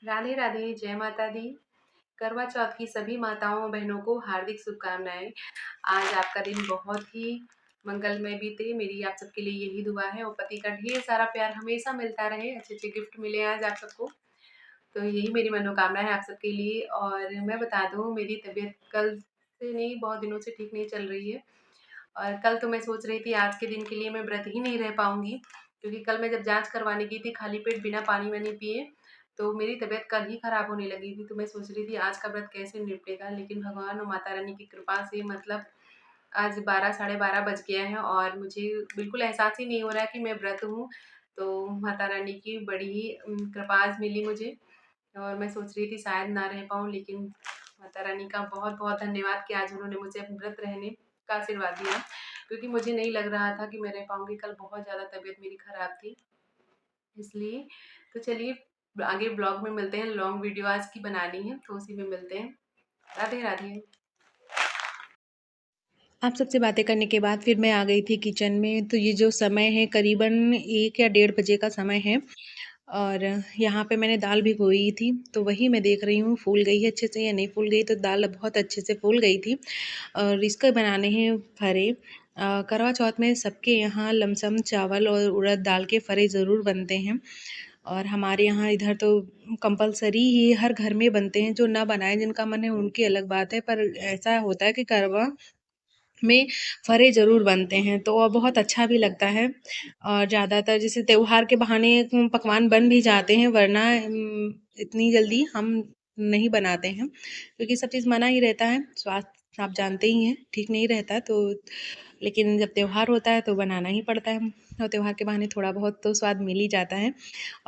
राधे राधे, जय माता दी। करवा चौथ की सभी माताओं और बहनों को हार्दिक शुभकामनाएँ। आज आपका दिन बहुत ही मंगलमय बीते, मेरी आप सबके लिए यही दुआ है और पति का ढेर सारा प्यार हमेशा मिलता रहे, अच्छे-अच्छे गिफ्ट मिले आज आप सबको। तो यही मेरी मनोकामना है आप सबके लिए। और मैं बता दूँ, मेरी तबीयत कल से नहीं, बहुत दिनों से ठीक नहीं चल रही है। और कल तो मैं सोच रही थी आज के दिन के लिए मैं व्रत ही नहीं रह पाऊँगी, क्योंकि कल मैं जब जाँच करवाने गई थी खाली पेट बिना पानी-वानी पिए, तो मेरी तबीयत कल ही खराब होने लगी थी। तो मैं सोच रही थी आज का व्रत कैसे निपटेगा, लेकिन भगवान और माता रानी की कृपा से मतलब आज 12 साढ़े 12 बज गया है और मुझे बिल्कुल एहसास ही नहीं हो रहा है कि मैं व्रत हूँ। तो माता रानी की बड़ी ही कृपा आज मिली मुझे। और मैं सोच रही थी शायद ना रह पाऊँ, लेकिन माता रानी का बहुत-बहुत धन्यवाद कि आज उन्होंने मुझे व्रत रहने का आशीर्वाद दिया, क्योंकि मुझे नहीं लग रहा था कि मैं रह पाऊँगी। कल बहुत ज़्यादा तबीयत मेरी खराब थी, इसलिए। तो चलिए आगे ब्लॉग में मिलते हैं, लॉन्ग वीडियो आज की बनानी है, तो उसी में मिलते हैं। राधे, राधे। आप सबसे बातें करने के बाद फिर मैं आ गई थी किचन में। तो ये जो समय है करीबन 1 या डेढ़ बजे का समय है और यहाँ पे मैंने दाल भिगोई थी, तो वही मैं देख रही हूँ फूल गई है अच्छे से या नहीं फूल गई। तो दाल बहुत अच्छे से फूल गई थी और इसके बनाने हैं फरे। करवा चौथ में सबके यहाँ लमसम चावल और उड़द दाल के फरे ज़रूर बनते हैं और हमारे यहाँ इधर तो कंपल्सरी ही हर घर में बनते हैं। जो ना बनाए जिनका मन है उनकी अलग बात है, पर ऐसा होता है कि करवा में फरे ज़रूर बनते हैं, तो वो बहुत अच्छा भी लगता है। और ज़्यादातर जैसे त्योहार के बहाने पकवान बन भी जाते हैं, वरना इतनी जल्दी हम नहीं बनाते हैं, क्योंकि सब चीज़ मना ही रहता है। स्वास्थ्य आप जानते ही हैं, ठीक नहीं रहता तो। लेकिन जब त्योहार होता है तो बनाना ही पड़ता है और त्योहार के बहाने थोड़ा बहुत तो स्वाद मिल ही जाता है।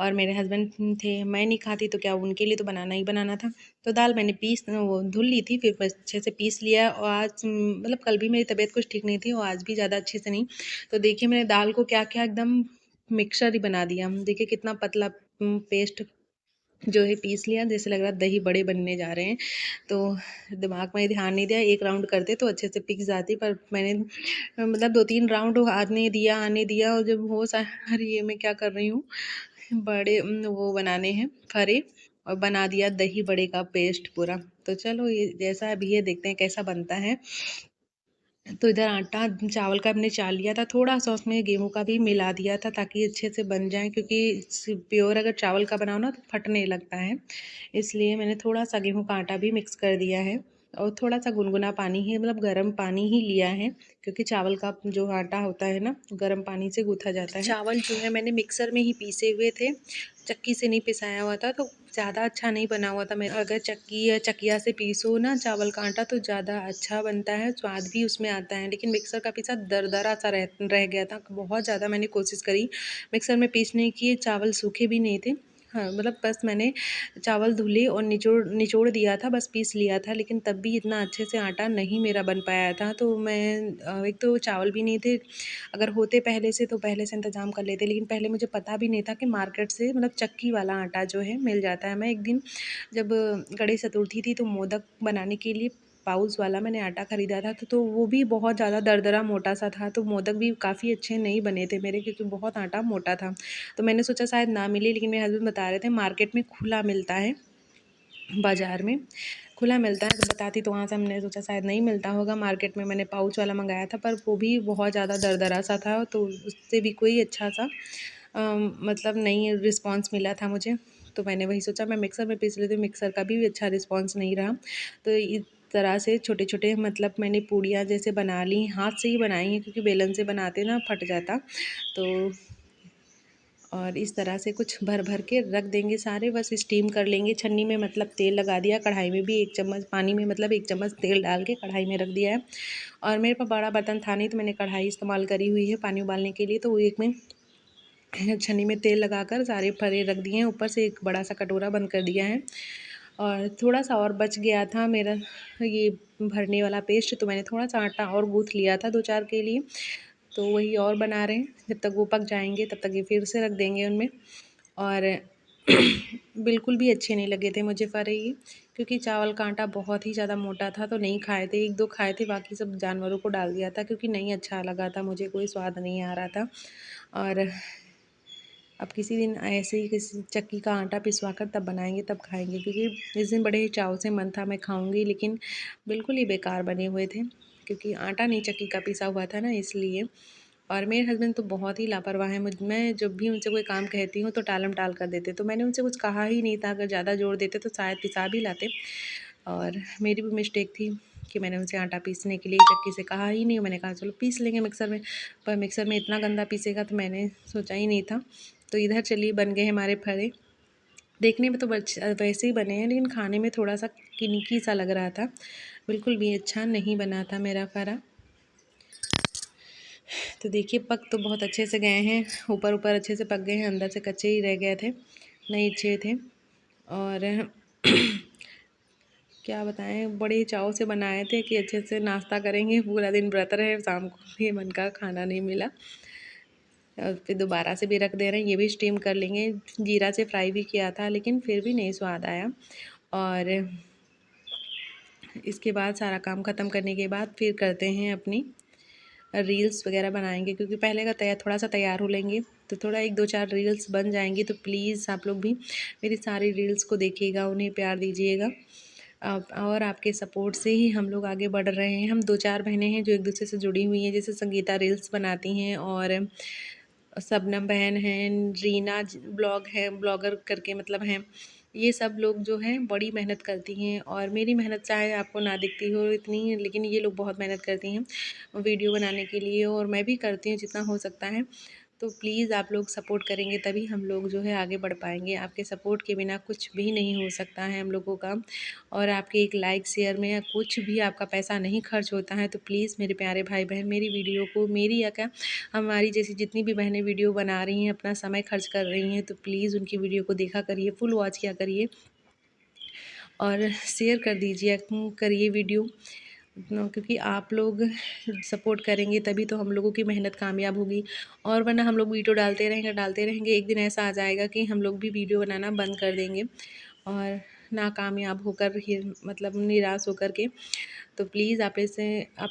और मेरे हस्बैंड थे, मैं नहीं खाती तो क्या उनके लिए तो बनाना ही बनाना था। तो दाल मैंने वो धुल ली थी, फिर बस अच्छे से पीस लिया और आज मतलब कल भी मेरी तबीयत कुछ ठीक नहीं थी और आज भी ज़्यादा अच्छे से नहीं। तो देखिए मैंने दाल को क्या-क्या एकदम मिक्सचर ही बना दिया। देखिए कितना पतला पेस्ट जो है पीस लिया, जैसे लग रहा है दही बड़े बनने जा रहे हैं। तो दिमाग में ध्यान नहीं दिया, 1 राउंड करते तो अच्छे से पिस जाती, पर मैंने मतलब 2-3 राउंड आने दिया और जब होश आया अरे ये मैं क्या कर रही हूँ? बड़े वो बनाने हैं फरे और बना दिया दही बड़े का पेस्ट पूरा। तो चलो ये जैसा अभी ये देखते हैं कैसा बनता है। तो इधर आटा चावल का हमने चाल लिया था, थोड़ा-सा उसमें गेहूँ का भी मिला दिया था ताकि अच्छे से बन जाए, क्योंकि प्योर अगर चावल का बनाओ ना तो फटने लगता है। इसलिए मैंने थोड़ा-सा गेहूँ का आटा भी मिक्स कर दिया है और थोड़ा-सा गुनगुना पानी ही मतलब गर्म पानी ही लिया है, क्योंकि चावल का जो आटा होता है ना, गर्म पानी से गूँथा जाता है। चावल जो है मैंने मिक्सर में ही पीसे हुए थे, चक्की से नहीं पिसाया हुआ था, तो ज़्यादा अच्छा नहीं बना हुआ था मेरा। अगर चक्की या चकिया से पीसो ना चावल का आटा तो ज़्यादा अच्छा बनता है, स्वाद भी उसमें आता है। लेकिन मिक्सर का पीसा दरदरा सा रह गया था। बहुत ज़्यादा मैंने कोशिश करी मिक्सर में पीसने की, चावल सूखे भी नहीं थे। हाँ, मतलब बस मैंने चावल धुले और निचोड़ निचोड़ दिया था, बस पीस लिया था, लेकिन तब भी इतना अच्छे से आटा नहीं मेरा बन पाया था। तो मैं एक तो चावल भी नहीं थे, अगर होते पहले से तो पहले से इंतज़ाम कर लेते, लेकिन पहले मुझे पता भी नहीं था कि मार्केट से मतलब चक्की वाला आटा जो है मिल जाता है। मैं एक दिन जब गणेश चतुर्थी थी तो मोदक बनाने के लिए पाउच वाला मैंने आटा खरीदा था, तो वो भी बहुत ज़्यादा दरदरा मोटा-सा था, तो मोदक भी काफ़ी अच्छे नहीं बने थे मेरे, क्योंकि बहुत आटा मोटा था। तो मैंने सोचा शायद ना मिले, लेकिन मेरे हस्बैंड बता रहे थे मार्केट में खुला मिलता है, बाज़ार में खुला मिलता है, तो बताती तो वहाँ से हमने सोचा शायद नहीं मिलता होगा। मार्केट में मैंने पाउच वाला मँगाया था, पर वो भी बहुत ज़्यादा दरदरा सा था, तो उससे भी कोई अच्छा सा मतलब नहीं रिस्पॉन्स मिला था मुझे। तो मैंने वही सोचा मैं मिक्सर में पीस लेती हूँ, मिक्सर का भी अच्छा रिस्पॉन्स नहीं रहा। तो इस तरह से छोटे-छोटे मतलब मैंने पूड़ियाँ जैसे बना ली, हाथ से ही बनाई हैं, क्योंकि बेलन से बनाते ना फट जाता। तो और इस तरह से कुछ भर-भर के रख देंगे सारे, बस स्टीम कर लेंगे। छन्नी में मतलब तेल लगा दिया, कढ़ाई में भी 1 चम्मच पानी में मतलब 1 चम्मच तेल डाल के कढ़ाई में रख दिया है। और मेरे पास बड़ा बर्तन था नहीं, तो मैंने कढ़ाई इस्तेमाल करी हुई है पानी उबालने के लिए। तो वो एक में छन्नी में तेल लगाकर सारे फरे रख दिए हैं, ऊपर से एक बड़ा-सा कटोरा बंद कर दिया है। और थोड़ा-सा और बच गया था मेरा ये भरने वाला पेस्ट, तो मैंने थोड़ा-सा आटा और गूँथ लिया था 2-4 के लिए। तो वही और बना रहे हैं, जब तक वो पक जाएँगे तब तक ये फिर से रख देंगे उनमें। और बिल्कुल भी अच्छे नहीं लगे थे मुझे फरे ये, क्योंकि चावल का आटा बहुत ही ज़्यादा मोटा था, तो नहीं खाए थे। 1-2 खाए थे, बाकी सब जानवरों को डाल दिया था, क्योंकि नहीं अच्छा लगा था मुझे, कोई स्वाद नहीं आ रहा था। और अब किसी दिन ऐसे ही किसी चक्की का आटा पिसवा कर तब बनाएंगे, तब खाएंगे, क्योंकि इस दिन बड़े ही चाव से मन था मैं खाऊंगी, लेकिन बिल्कुल ही बेकार बने हुए थे, क्योंकि आटा नहीं चक्की का पिसा हुआ था ना, इसलिए। और मेरे हस्बैंड तो बहुत ही लापरवाह है। मैं जब भी उनसे कोई काम कहती हूँ तो टालम टाल कर देते, तो मैंने उनसे कुछ कहा ही नहीं था। अगर ज़्यादा जोर देते तो शायद पिसा भी लाते। और मेरी भी मिस्टेक थी कि मैंने उनसे आटा पीसने के लिए चक्की से कहा ही नहीं। मैंने कहा चलो पीस लेंगे मिक्सर में, पर मिक्सर में इतना गंदा पीसेगा तो मैंने सोचा ही नहीं था। तो इधर चलिए बन गए हमारे फरे। देखने में तो वैसे ही बने हैं, लेकिन खाने में थोड़ा सा किनकी सा लग रहा था, बिल्कुल भी अच्छा नहीं बना था मेरा फरा। तो देखिए पक तो बहुत अच्छे से गए हैं, ऊपर ऊपर अच्छे से पक गए हैं, अंदर से कच्चे ही रह गए थे, नहीं अच्छे थे। और क्या बताएं, बड़े चाव से बनाए थे कि अच्छे से नाश्ता करेंगे, पूरा दिन व्रत रहे, शाम को भी मन का खाना नहीं मिला। और फिर दोबारा से भी रख दे रहे हैं, ये भी स्टीम कर लेंगे। जीरा से फ्राई भी किया था, लेकिन फिर भी नहीं स्वाद आया। और इसके बाद सारा काम ख़त्म करने के बाद फिर करते हैं अपनी रील्स वगैरह बनाएंगे, क्योंकि पहले का थोड़ा सा तैयार हो लेंगे तो थोड़ा 1-2-4 रील्स बन जाएंगी। तो प्लीज़ आप लोग भी मेरी सारी रील्स को देखिएगा, उन्हें प्यार दीजिएगा। और आपके सपोर्ट से ही हम लोग आगे बढ़ रहे हैं। हम 2-4 बहनें हैं जो एक दूसरे से जुड़ी हुई हैं, जैसे संगीता रील्स बनाती हैं, और शबनम बहन हैं, रीना ब्लॉग है, ब्लॉगर करके मतलब हैं। ये सब लोग जो हैं बड़ी मेहनत करती हैं, और मेरी मेहनत चाहे आपको ना दिखती हो इतनी, लेकिन ये लोग बहुत मेहनत करती हैं वीडियो बनाने के लिए, और मैं भी करती हूँ जितना हो सकता है। तो प्लीज़ आप लोग सपोर्ट करेंगे तभी हम लोग जो है आगे बढ़ पाएंगे। आपके सपोर्ट के बिना कुछ भी नहीं हो सकता है हम लोगों का। और आपके एक लाइक शेयर में या कुछ भी आपका पैसा नहीं खर्च होता है। तो प्लीज़ मेरे प्यारे भाई बहन मेरी वीडियो को, मेरी या क्या हमारी जैसी जितनी भी बहनें वीडियो बना रही हैं, अपना समय खर्च कर रही हैं, तो प्लीज़ उनकी वीडियो को देखा करिए, फुल वॉच किया करिए, और शेयर कर दीजिए करिए वीडियो, क्योंकि आप लोग सपोर्ट करेंगे तभी तो हम लोगों की मेहनत कामयाब होगी। और वरना हम लोग वीडियो डालते रहेंगे, एक दिन ऐसा आ जाएगा कि हम लोग भी वीडियो बनाना बंद कर देंगे, और नाकामयाब होकर ही मतलब निराश होकर के। तो प्लीज़ आप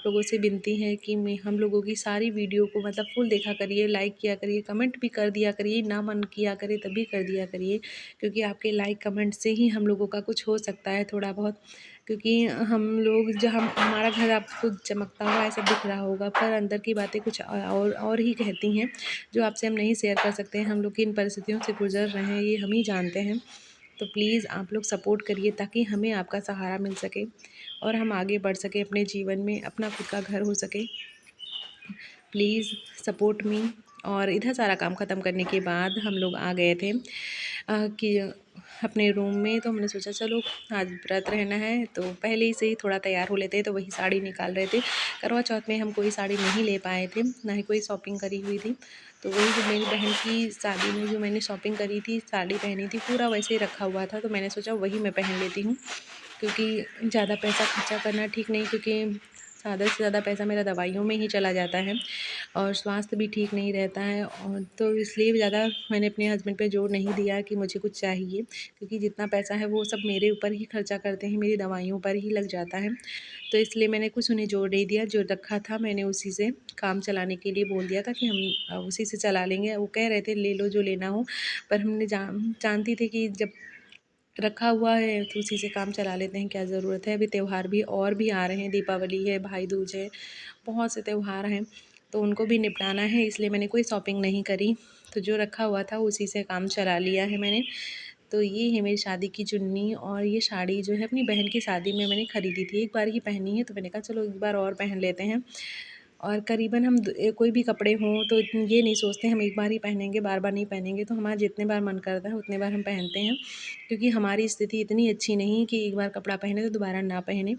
लोगों से विनती है कि मैं हम लोगों की सारी वीडियो को मतलब फुल देखा करिए, लाइक किया करिए, कमेंट भी कर दिया करिए, ना मन किया करे तभी कर दिया करिए, क्योंकि आपके लाइक कमेंट से ही हम लोगों का कुछ हो सकता है थोड़ा बहुत। क्योंकि हम लोग जहाँ हमारा घर आपको चमकता हुआ ऐसा दिख रहा होगा, पर अंदर की बातें कुछ और ही कहती हैं, जो आपसे हम नहीं शेयर कर सकते हैं। हम लोग किन परिस्थितियों से गुजर रहे हैं ये हम ही जानते हैं। तो प्लीज़ आप लोग सपोर्ट करिए ताकि हमें आपका सहारा मिल सके, और हम आगे बढ़ सकें अपने जीवन में, अपना खुद का घर हो सके। Please support me. और इधर सारा काम ख़त्म करने के बाद हम लोग आ गए थे कि अपने रूम में। तो हमने सोचा चलो आज व्रत रहना है, तो पहले ही से ही थोड़ा तैयार हो लेते हैं, तो वही साड़ी निकाल रहे थे। करवा चौथ में हम कोई साड़ी नहीं ले पाए थे, ना ही कोई शॉपिंग करी हुई थी। तो वही जो मेरी बहन की शादी में जो मैंने शॉपिंग करी थी, साड़ी पहनी थी, पूरा वैसे ही रखा हुआ था, तो मैंने सोचा वही मैं पहन लेती हूँ, क्योंकि ज़्यादा पैसा खर्चा करना ठीक नहीं, क्योंकि ज़्यादा से ज़्यादा पैसा मेरा दवाइयों में ही चला जाता है, और स्वास्थ्य भी ठीक नहीं रहता है। और तो इसलिए ज़्यादा मैंने अपने हस्बैंड पे जोर नहीं दिया कि मुझे कुछ चाहिए, क्योंकि जितना पैसा है वो सब मेरे ऊपर ही खर्चा करते हैं, मेरी दवाइयों पर ही लग जाता है। तो इसलिए मैंने कुछ उन्हें जोर नहीं दिया, जो रखा था मैंने उसी से काम चलाने के लिए बोल दिया था कि हम उसी से चला लेंगे। वो कह रहे थे ले लो जो लेना हो, पर हमने जानती थी कि जब रखा हुआ है तो उसी से काम चला लेते हैं, क्या ज़रूरत है। अभी त्यौहार भी और भी आ रहे हैं, दीपावली है, भाई दूज है, बहुत से त्यौहार हैं, तो उनको भी निपटाना है, इसलिए मैंने कोई शॉपिंग नहीं करी। तो जो रखा हुआ था उसी से काम चला लिया है मैंने। तो ये है मेरी शादी की चुन्नी, और ये साड़ी जो है अपनी बहन की शादी में मैंने ख़रीदी थी, एक बार ही पहनी है, तो मैंने कहा चलो एक बार और पहन लेते हैं। और करीबन हम कोई भी कपड़े हों तो ये नहीं सोचते हम एक बार ही पहनेंगे, बार बार नहीं पहनेंगे। तो हमारा जितने बार मन करता है उतने बार हम पहनते हैं, क्योंकि हमारी स्थिति इतनी अच्छी नहीं कि एक बार कपड़ा पहने तो दोबारा ना पहने।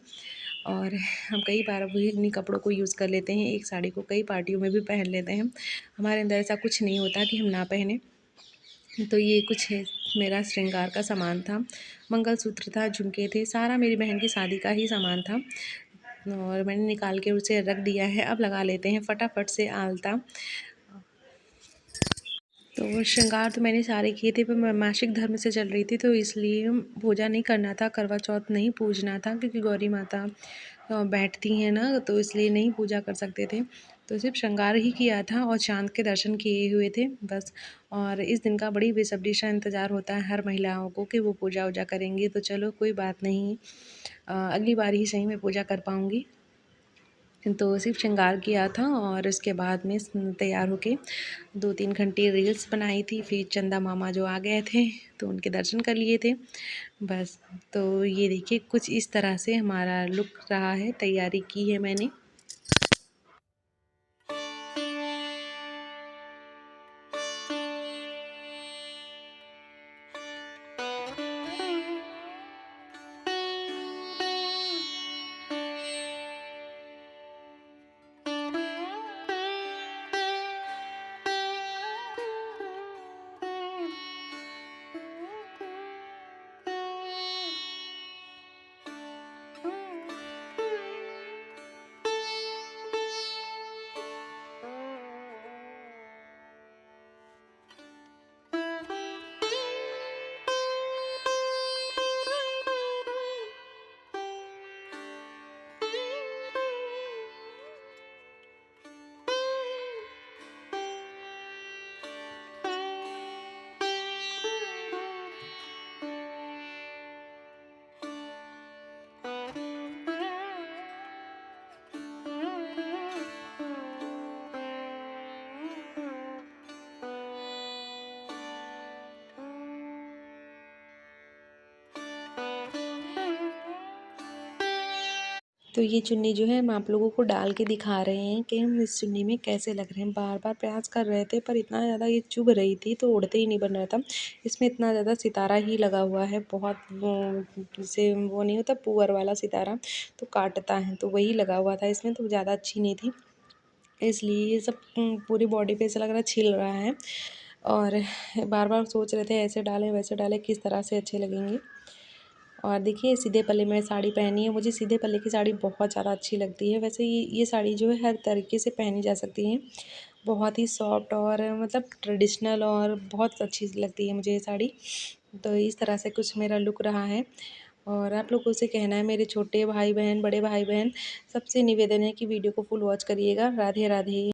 और हम कई बार वही इन्हीं कपड़ों को यूज़ कर लेते हैं, एक साड़ी को कई पार्टियों में भी पहन लेते हैं। हमारे अंदर ऐसा कुछ नहीं होता कि हम ना पहने। तो ये कुछ है मेरा श्रृंगार का सामान था, मंगलसूत्र था, झुमके थे, सारा मेरी बहन की शादी का ही सामान था, और मैंने निकाल के उसे रख दिया है। अब लगा लेते हैं फटाफट से आलता। तो श्रृंगार तो मैंने सारे किए थे, पर मैं मासिक धर्म से चल रही थी, तो इसलिए पूजा नहीं करना था, करवा चौथ नहीं पूजना था, क्योंकि गौरी माता बैठती हैं ना, तो इसलिए नहीं पूजा कर सकते थे। तो सिर्फ़ श्रृंगार ही किया था और चाँद के दर्शन किए हुए थे बस। और इस दिन का बड़ी बेसब्री से इंतज़ार होता है हर महिलाओं को कि वो पूजा-वूजा करेंगी, तो चलो कोई बात नहीं। अगली बार ही सही मैं पूजा कर पाऊँगी। तो सिर्फ़ श्रृंगार किया था और उसके बाद में तैयार होके 2-3 घंटे रील्स बनाई थी, फिर चंदा मामा जो आ गए थे, तो उनके दर्शन कर लिए थे, बस। तो ये देखिए कुछ इस तरह से हमारा लुक रहा है, तैयारी की है मैंने। तो ये चुन्नी जो है हम आप लोगों को डाल के दिखा रहे हैं कि हम इस चुन्नी में कैसे लग रहे हैं। बार-बार प्रयास कर रहे थे पर इतना ज़्यादा ये चुभ रही थी तो उड़ते ही नहीं बन रहा था। इसमें इतना ज़्यादा सितारा ही लगा हुआ है, बहुत वो जैसे वो नहीं होता पुअर वाला सितारा, तो काटता है, तो वही लगा हुआ था इसमें, तो ज़्यादा अच्छी नहीं थी। इसलिए ये सब पूरी बॉडी पे ऐसा लग रहा है छिल रहा है और बार-बार सोच रहे थे ऐसे डालें, वैसे डालें, किस तरह से अच्छे लगेंगे। और देखिए सीधे पल्ले में साड़ी पहनी है, मुझे सीधे पल्ले की साड़ी बहुत ज़्यादा अच्छी लगती है। वैसे ये साड़ी जो है हर तरीके से पहनी जा सकती है, बहुत ही सॉफ्ट और मतलब ट्रेडिशनल और बहुत अच्छी लगती है मुझे ये साड़ी। तो इस तरह से कुछ मेरा लुक रहा है और आप लोगों से कहना है मेरे छोटे भाई-बहन, बड़े भाई-बहन सबसे निवेदन है कि वीडियो को फुल वॉच करिएगा। राधे राधे।